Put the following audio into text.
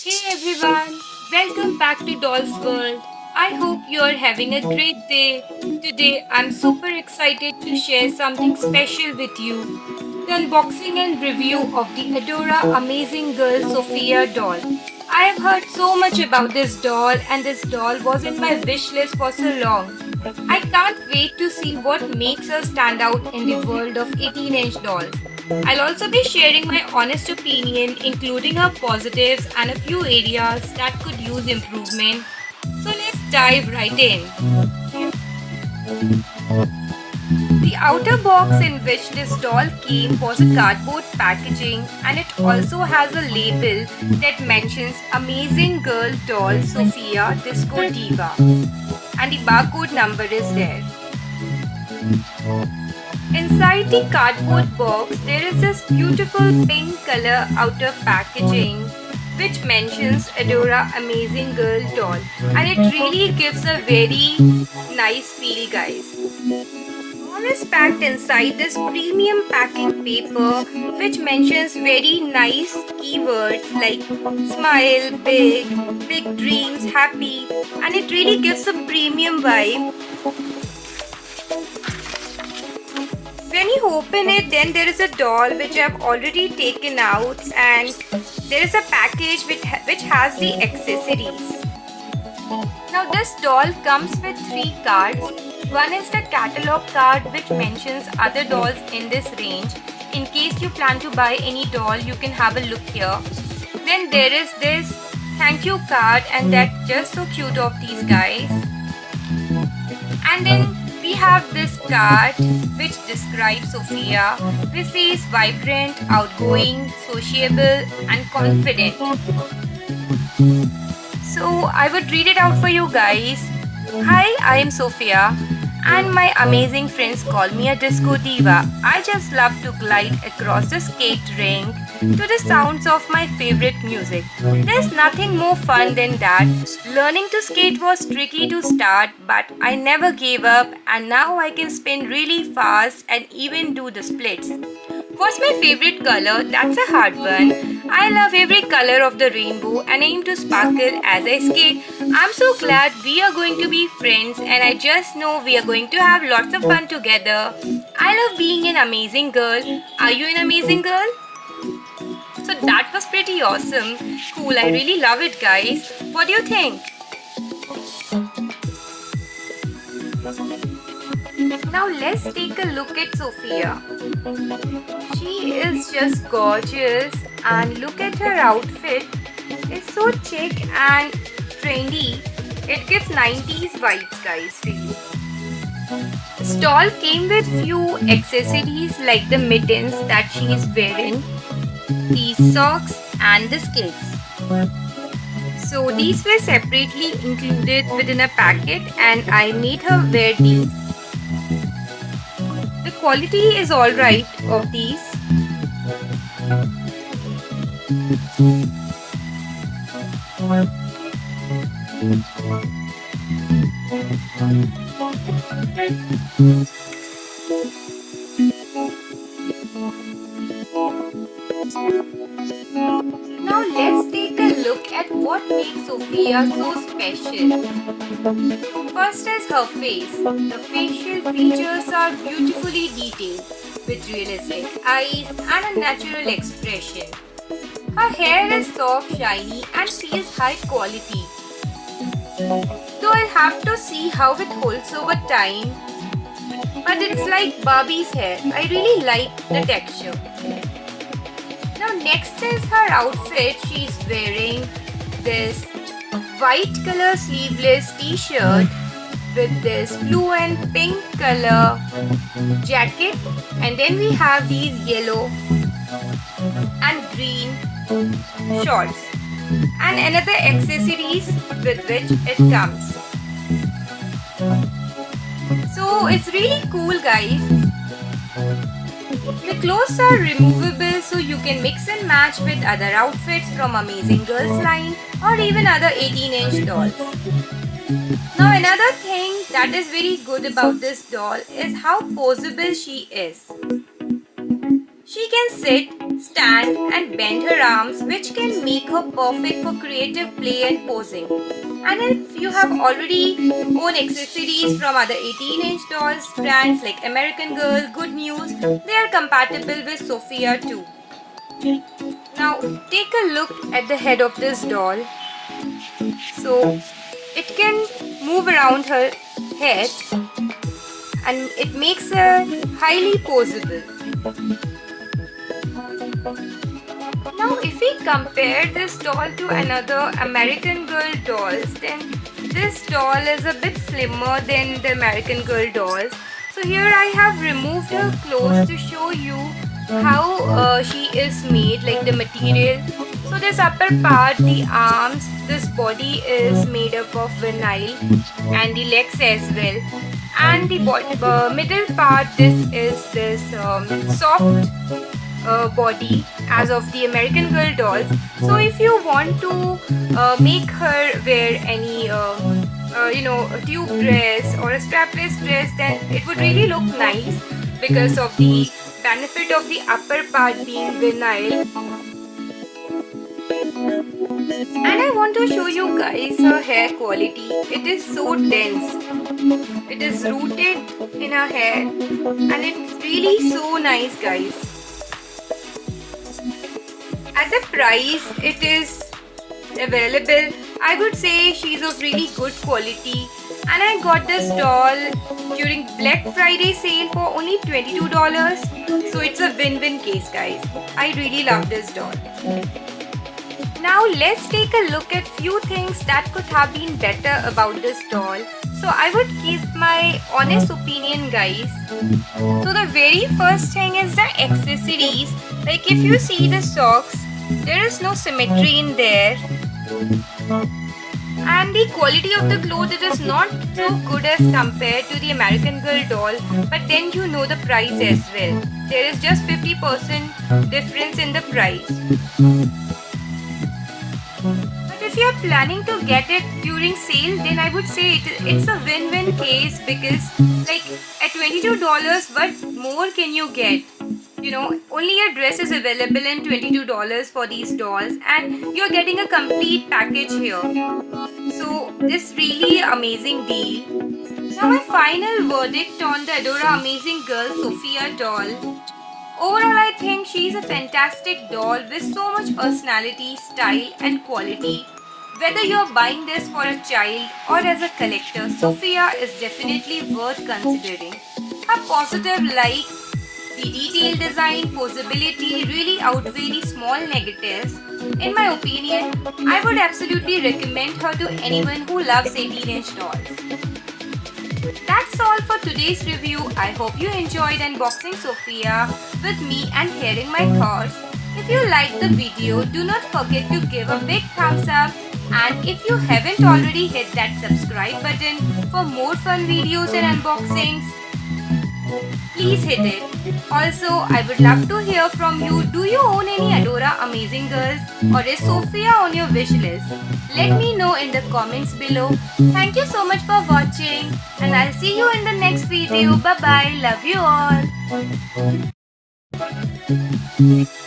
Hey everyone, welcome back to Doll's World. I hope you are having a great day. Today I'm super excited to share something special with you. The unboxing and review of the Adora Amazing Girl Sophia doll. I have heard so much about this doll and this doll was in my wish list for so long. I can't wait to see what makes her stand out in the world of 18-inch dolls. I'll also be sharing my honest opinion, including her positives and a few areas that could use improvement. So let's dive right in. The outer box in which this doll came was a cardboard packaging and it also has a label that mentions Amazing Girl Doll Sophia Disco Diva and the barcode number is there. Inside the cardboard box, there is this beautiful pink color outer packaging which mentions Adora Amazing Girl doll and it really gives a very nice feel guys. All is packed inside this premium packing paper which mentions very nice keywords like smile, big dreams, happy and it really gives a premium vibe. When you open it, then there is a doll which I have already taken out and there is a package which has the accessories. Now this doll comes with 3 cards. One is the catalog card which mentions other dolls in this range. In case you plan to buy any doll, you can have a look here. Then there is this thank you card and that's just so cute of these guys. And then we have this card which describes Sophia, which says vibrant, outgoing, sociable and confident. So I would read it out for you guys. Hi, I am Sophia and my amazing friends call me a disco diva. I just love to glide across the skate rink to the sounds of my favorite music. There's nothing more fun than that. Learning to skate was tricky to start, but I never gave up and now I can spin really fast and even do the splits. What's my favorite color? That's a hard one. I love every color of the rainbow and aim to sparkle as I skate. I'm so glad we are going to be friends and I just know we are going to have lots of fun together. I love being an amazing girl. Are you an amazing girl? So that was pretty awesome. Cool, I really love it guys. What do you think? Now let's take a look at Sophia. She is just gorgeous and look at her outfit. It's so chic and trendy. It gives 90s vibes guys really. This doll came with few accessories like the mittens that she is wearing, the socks and the skates. So these were separately included within a packet and I made her wear these. The quality is alright of these. Now let's take a look at what makes Sophia so special. First is her face. The facial features are beautifully detailed with realistic eyes and a natural expression. Her hair is soft, shiny and feels high quality. Though I'll have to see how it holds over time. But it's like Barbie's hair. I really like the texture. Now next is her outfit. She's wearing this white color sleeveless t-shirt with this blue and pink color jacket and then we have these yellow and green shorts and another accessories with which it comes. So it's really cool guys. The clothes are removable so you can mix and match with other outfits from Amazing Girls line or even other 18-inch dolls. Now another thing that is very good about this doll is how poseable she is. She can sit, stand, and bend her arms, which can make her perfect for creative play and posing. And if you have already owned accessories from other 18-inch dolls brands like American Girl, Good News, they are compatible with Sophia too. Now take a look at the head of this doll. So it can move around her head and it makes her highly posable. Now if we compare this doll to another American Girl dolls, then this doll is a bit slimmer than the American Girl dolls. So here I have removed her clothes to show you how she is made, like the material. So this upper part, the arms, this body is made up of vinyl and the legs as well. And the middle part, this soft body as of the American Girl dolls. So if you want to make her wear any a tube dress or a strapless dress, then it would really look nice because of the benefit of the upper part being vinyl. And I want to show you guys her hair quality. It is so dense. It is rooted in her hair and it's really so nice, guys. At the price it is available, I would say she's of really good quality. And I got this doll during Black Friday sale for only $22. So it's a win-win case, guys. I really love this doll. Now let's take a look at few things that could have been better about this doll. So I would give my honest opinion, guys. So the very first thing is the accessories. Like if you see the socks, there is no symmetry in there. And the quality of the cloth, it is not so good as compared to the American Girl doll, but then you know the price as well. There is just 50% difference in the price. But if you are planning to get it during sale, then I would say it's a win-win case, because like at $22, what more can you get? You know, only a dress is available in $22 for these dolls, and you're getting a complete package here. So this really amazing deal. Now my final verdict on the Adora Amazing Girl Sophia doll. Overall, I think she's a fantastic doll with so much personality, style and quality. Whether you're buying this for a child or as a collector, Sophia is definitely worth considering. Her positive like the detailed design, posability really outweigh the small negatives. In my opinion, I would absolutely recommend her to anyone who loves 18-inch dolls. That's all for today's review. I hope you enjoyed unboxing Sophia with me and hearing my thoughts. If you liked the video, do not forget to give a big thumbs up. And if you haven't already, hit that subscribe button for more fun videos and unboxings. Please hit it. Also, I would love to hear from you. Do you own any Adora Amazing Girls, or is Sophia on your wish list? Let me know in the comments below. Thank you so much for watching, and I'll see you in the next video. Bye bye. Love you all.